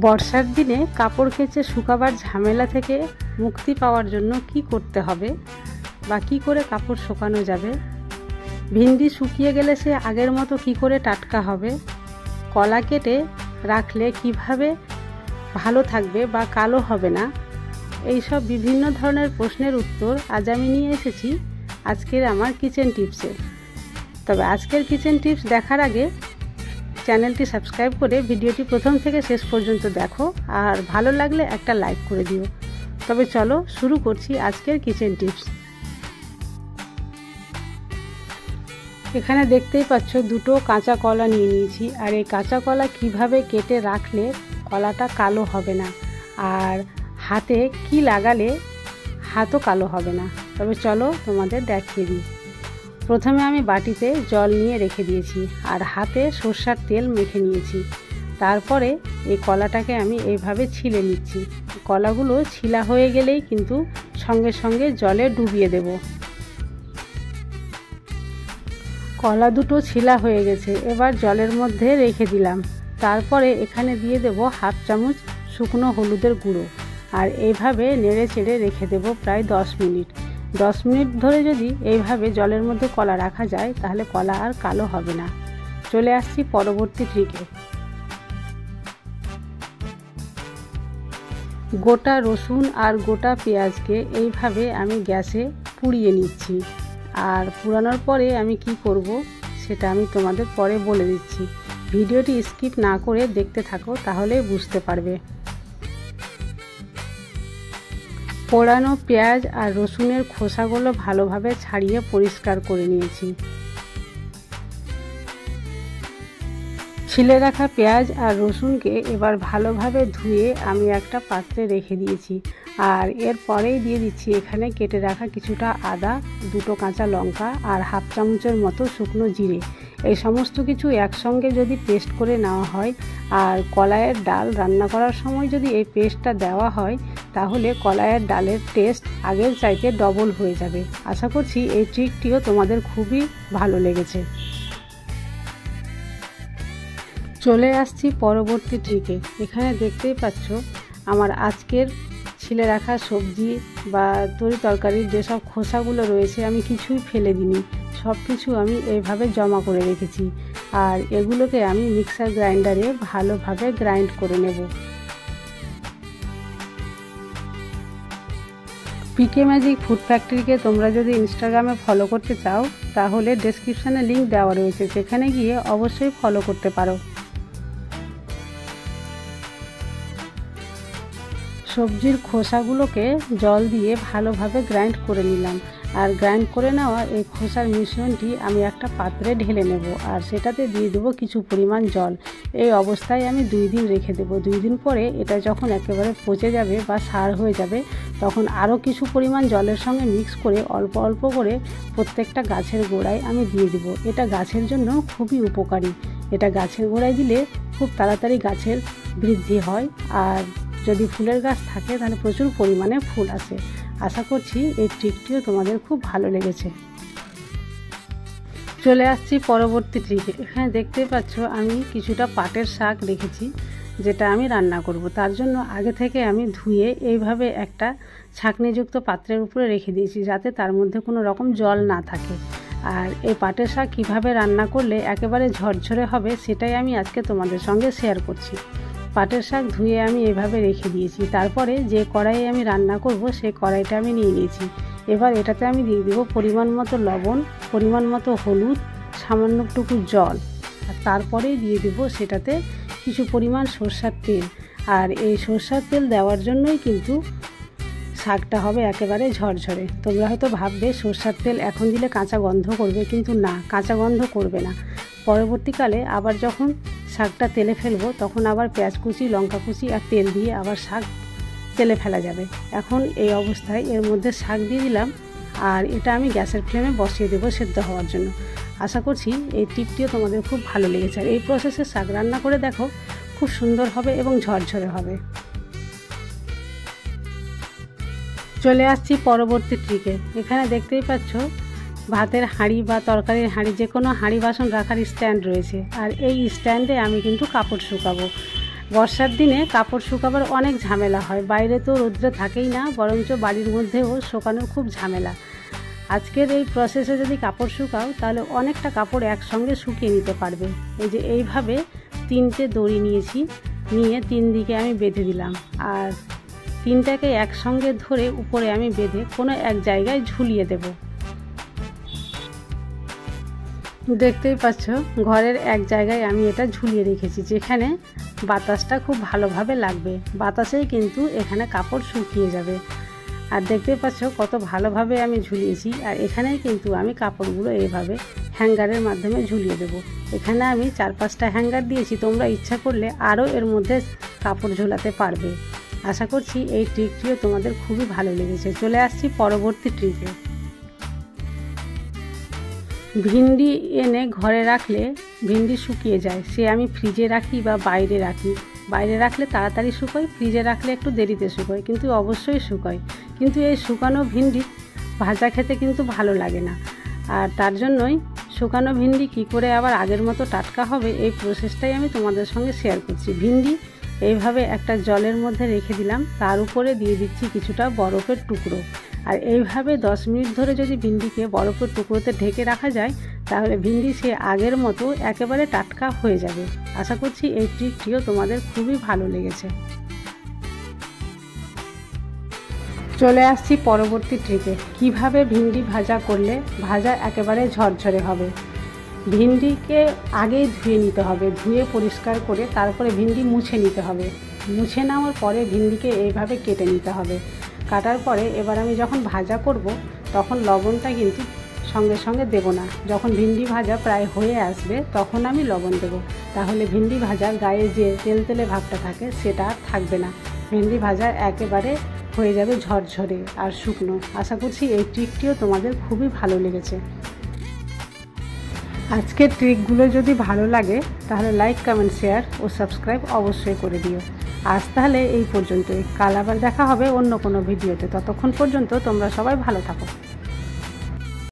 বর্ষার দিনে কাপড় কেচে শুকাবার ঝামেলা থেকে মুক্তি পাওয়ার জন্য কি করতে হবে বা কি করে কাপড় শুকানো যাবে, ভিন্ডি শুকিয়ে গেলে সে আগের মতো কি করে টাটকা হবে, কলা কেটে রাখলে কিভাবে ভালো থাকবে বা কালো হবে না, এই সব বিভিন্ন ধরনের প্রশ্নের উত্তর আজ আমি নিয়ে এসেছি আজকের আমার কিচেন টিপসে। তবে আজকের কিচেন টিপস দেখার আগে চ্যানেলটি সাবস্ক্রাইব করে ভিডিওটি প্রথম থেকে শেষ পর্যন্ত দেখো, আর ভালো লাগলে একটা লাইক করে দিও। তবে চলো শুরু করছি আজকের কিচেন টিপস। এখানে দেখতেই পাচ্ছ দুটো কাঁচা কলা নিয়ে নিয়েছি, আর এই কাঁচা কলা কিভাবে কেটে রাখলে কলাটা কালো হবে না আর হাতে কি লাগালে হাতও কালো হবে না। তবে চলো তোমাদের দেখিয়ে দিই। প্রথমে আমি বাটিতে জল নিয়ে রেখে দিয়েছি আর হাতে সরষের তেল মেখে নিয়েছি। তারপরে এই কলাটাকে আমি এইভাবে ছিলে নিচ্ছি। কলাগুলো ছিলা হয়ে গেলেই কিন্তু সঙ্গে সঙ্গে জলে ডুবিয়ে দেব। কলা দুটো ছিলা হয়ে গেছে, এবার জলের মধ্যে রেখে দিলাম। তারপরে এখানে দিয়ে দেব হাফ চামচ শুকনো হলুদের গুঁড়ো, আর এইভাবে নেড়ে চেড়ে রেখে দেব প্রায় 10 মিনিট। 10 মিনিট ধরে যদি এইভাবে জলের মধ্যে কলা রাখা যায় তাহলে কলা আর কালো হবে না। চলে আসছি পরবর্তী ট্রিকে। গোটা রসুন আর গোটা পেঁয়াজকে এইভাবে আমি গ্যাসে পুড়িয়ে নিচ্ছি, আর পুড়ানোর পরে আমি কি করব সেটা আমি তোমাদের পরে বলে দিচ্ছি। ভিডিওটি স্কিপ না করে দেখতে থাকো, তাহলে বুঝতে পারবে। পোড়ানো পেঁয়াজ আর রসুনের খোসাগুলো ভালোভাবে ছাড়িয়ে পরিষ্কার করে নিয়েছি। ছিলে রাখা পেঁয়াজ আর রসুনকে এবার ভালোভাবে ধুয়ে আমি একটা পাত্রে রেখে দিয়েছি, আর এরপরেই দিয়ে দিচ্ছি এখানে কেটে রাখা কিছুটা আদা, দুটো কাঁচা লঙ্কা আর হাফ চামচের মতো শুকনো জিরে। এই সমস্ত কিছু একসঙ্গে যদি পেস্ট করে নেওয়া হয় আর কলাইয়ের ডাল রান্না করার সময় যদি এই পেস্টটা দেওয়া হয় তাহলে কলাইয়ের ডালের টেস্ট আগের চাইতে ডবল হয়ে যাবে। আশা করছি এই ট্রিকটিও তোমাদের খুবই ভালো লেগেছে। চলে আসছি পরবর্তী ট্রিকে। এখানে দেখতেই পাচ্ছ আমার আজকের ছিলে রাখা সবজি বা তরকারির যেসব খোসাগুলো রয়েছে আমি কিছুই ফেলে দিইনি, সব কিছু আমি এইভাবে জমা করে রেখেছি, আর এগুলোকে আমি মিক্সার গ্রাইন্ডারে ভালোভাবে গ্রাইন্ড করে নেব। পিকে ম্যাজিক ফুড ফ্যাক্টরিকে তোমরা যদি ইনস্টাগ্রামে ফলো করতে চাও তাহলে ডেসক্রিপশানে লিঙ্ক দেওয়া রয়েছে, সেখানে গিয়ে অবশ্যই ফলো করতে পারো। সবজির খোসাগুলোকে জল দিয়ে ভালোভাবে গ্রাইন্ড করে নিলাম, আর গ্রাইন্ড করে নেওয়া এই খোসার মিশ্রণটি আমি একটা পাত্রে ঢেলে নেব, আর সেটাতে দিয়ে দেবো কিছু পরিমাণ জল। এই অবস্থায় আমি 2 দিন রেখে দেবো। 2 দিন পরে এটা যখন একেবারে পচে যাবে বা সার হয়ে যাবে তখন আরও কিছু পরিমাণ জলের সঙ্গে মিক্স করে অল্প অল্প করে প্রত্যেকটা গাছের গোড়ায় আমি দিয়ে দেবো। এটা গাছের জন্য খুবই উপকারী। এটা গাছের গোড়ায় দিলে খুব তাড়াতাড়ি গাছের বৃদ্ধি হয়, আর যদি ফুলের গাছ থাকে তাহলে প্রচুর পরিমাণে ফুল আসে। আশা করছি এই ট্রিকটিও তোমাদের খুব ভালো লেগেছে। চলে আসছি পরবর্তী ট্রিকে। এখানে দেখতে পাচ্ছ আমি কিছুটা পাটের শাক রেখেছি যেটা আমি রান্না করব। তার জন্য আগে থেকে আমি ধুয়ে এইভাবে একটা ছাঁকনিযুক্ত পাত্রের উপরে রেখে দিয়েছি যাতে তার মধ্যে কোনো রকম জল না থাকে। আর এই পাটের শাক কীভাবে রান্না করলে একেবারে ঝরঝরে হবে সেটাই আমি আজকে তোমাদের সঙ্গে শেয়ার করছি। পাটের শাক ধুয়ে আমি এভাবে রেখে দিয়েছি। তারপরে যে কড়াইয়ে আমি রান্না করব সেই কড়াইটা আমি নিয়ে নিয়েছি। এবার এটাতে আমি দিয়ে দেবো পরিমাণ মতো লবণ, পরিমাণ মতো হলুদ, সামান্যটুকু জল, আর তারপরেই দিয়ে দেবো সেটাতে কিছু পরিমাণ সরষের তেল। আর এই সরষের তেল দেওয়ার জন্যই কিন্তু শাকটা হবে একেবারে ঝরঝরে। তোমরা হয়তো ভাববে সরষের তেল এখন দিলে কাঁচা গন্ধ করবে, কিন্তু না, কাঁচা গন্ধ করবে না। পরবর্তীকালে আবার যখন শাকটা তেলে ফেলবো তখন আবার পেঁয়াজ কুচি, লঙ্কা কুচি আর তেল দিয়ে আবার শাক তেলে ফেলা যাবে। এখন এই অবস্থায় এর মধ্যে শাক দিয়ে দিলাম, আর এটা আমি গ্যাসের ফ্লেমে বসিয়ে দেবো সেদ্ধ হওয়ার জন্য। আশা করছি এই টিপটিও তোমাদের খুব ভালো লেগেছে। আর এই প্রসেসে শাক রান্না করে দেখো, খুব সুন্দর হবে এবং ঝরঝরে হবে। চলে আসছি পরবর্তী ট্রিকে। এখানে দেখতেই পাচ্ছ ভাতের হাঁড়ি বা তরকারির হাঁড়ি, যে কোনো হাঁড়ি বাসন রাখার স্ট্যান্ড রয়েছে, আর এই স্ট্যান্ডে আমি কিন্তু কাপড় শুকাবো। বর্ষার দিনে কাপড় শুকাবার অনেক ঝামেলা হয়, বাইরে তো রোদ্রে থাকেই না, বরঞ্চ বাড়ির মধ্যেও শুকানোর খুব ঝামেলা। আজকের এই প্রসেসে যদি কাপড় শুকাও তাহলে অনেকটা কাপড় একসঙ্গে শুকিয়ে নিতে পারবে। এই যে এইভাবে 3টে দড়ি নিয়েছি, নিয়ে 3 দিকে আমি বেঁধে দিলাম, আর 3টাকে একসঙ্গে ধরে উপরে আমি বেঁধে কোনো এক জায়গায় ঝুলিয়ে দেব। দেখতেই পাচ্ছ ঘরের এক জায়গায় আমি এটা ঝুলিয়ে রেখেছি, যেখানে বাতাসটা খুব ভালোভাবে লাগবে, বাতাসেই কিন্তু এখানে কাপড় শুকিয়ে যাবে। আর দেখতে পাচ্ছ কত ভালোভাবে আমি ঝুলিয়েছি। আর এখানেই কিন্তু আমি কাপড়গুলো এইভাবে হ্যাঙ্গারের মাধ্যমে ঝুলিয়ে দেব। এখানে আমি 4-5টা হ্যাঙ্গার দিয়েছি, তোমরা ইচ্ছা করলে আরও এর মধ্যে কাপড় ঝোলাতে পারবে। আশা করছি এই ট্রিকটিও তোমাদের খুবই ভালো লেগেছে। চলে আসছি পরবর্তী ট্রিকে। ভিন্ডি এনে ঘরে রাখলে ভিন্ডি শুকিয়ে যায়, সে আমি ফ্রিজে রাখি বা বাইরে রাখি। বাইরে রাখলে তাড়াতাড়ি শুকোয়, ফ্রিজে রাখলে একটু দেরিতে শুকোয়, কিন্তু অবশ্যই শুকোয়। কিন্তু এই শুকানো ভিন্ডি ভাজা খেতে কিন্তু ভালো লাগে না। আর তার জন্যই শুকানো ভিন্ডি কী করে আবার আগের মতো টাটকা হবে, এই প্রসেসটাই আমি তোমাদের সঙ্গে শেয়ার করছি। ভিন্ডি এইভাবে একটা জলের মধ্যে রেখে দিলাম, তার উপরে দিয়ে দিচ্ছি কিছুটা বরফের টুকরো। আর এইভাবে 10 মিনিট ধরে যদি ভিন্ডিকে বরফের টুকরোতে ঢেকে রাখা যায়, তাহলে ভিন্ডি সে আগের মতো একেবারে টাটকা হয়ে যাবে। আশা করছি এই ট্রিকটিও তোমাদের খুবই ভালো লেগেছে। চলে আসছি পরবর্তী ট্রিকে। কিভাবে ভিন্ডি ভাজা করলে ভাজা একেবারে ঝরঝরে হবে। ভিন্ডিকে আগেই ধুয়ে নিতে হবে, ধুয়ে পরিষ্কার করে তারপরে ভিন্ডি মুছে নিতে হবে। মুছে নেওয়ার পরে ভিন্ডিকে এইভাবে কেটে নিতে হবে। কাটার পরে এবার আমি যখন ভাজা করব তখন লবণটা কিন্তু সঙ্গে সঙ্গে দেব না। যখন ভিন্ডি ভাজা প্রায় হয়ে আসবে তখন আমি লবণ দেব, তাহলে ভিন্ডি ভাজার গায়ে যে তেলতেলে ভাবটা থাকে সেটা আর থাকবে না। ভিন্ডি ভাজা একেবারে হয়ে যাবে ঝরঝরে আর শুকনো। আশা করছি এই ট্রিকটিও তোমাদের খুবই ভালো লেগেছে। আজকের ট্রিকগুলো যদি ভালো লাগে তাহলে লাইক, কমেন্ট, শেয়ার ও সাবস্ক্রাইব অবশ্যই করে দিও। আজ তাহলে এই পর্যন্তই, কাল আবার দেখা হবে অন্য কোনো ভিডিওতে। ততক্ষণ পর্যন্ত তোমরা সবাই ভালো থাকো।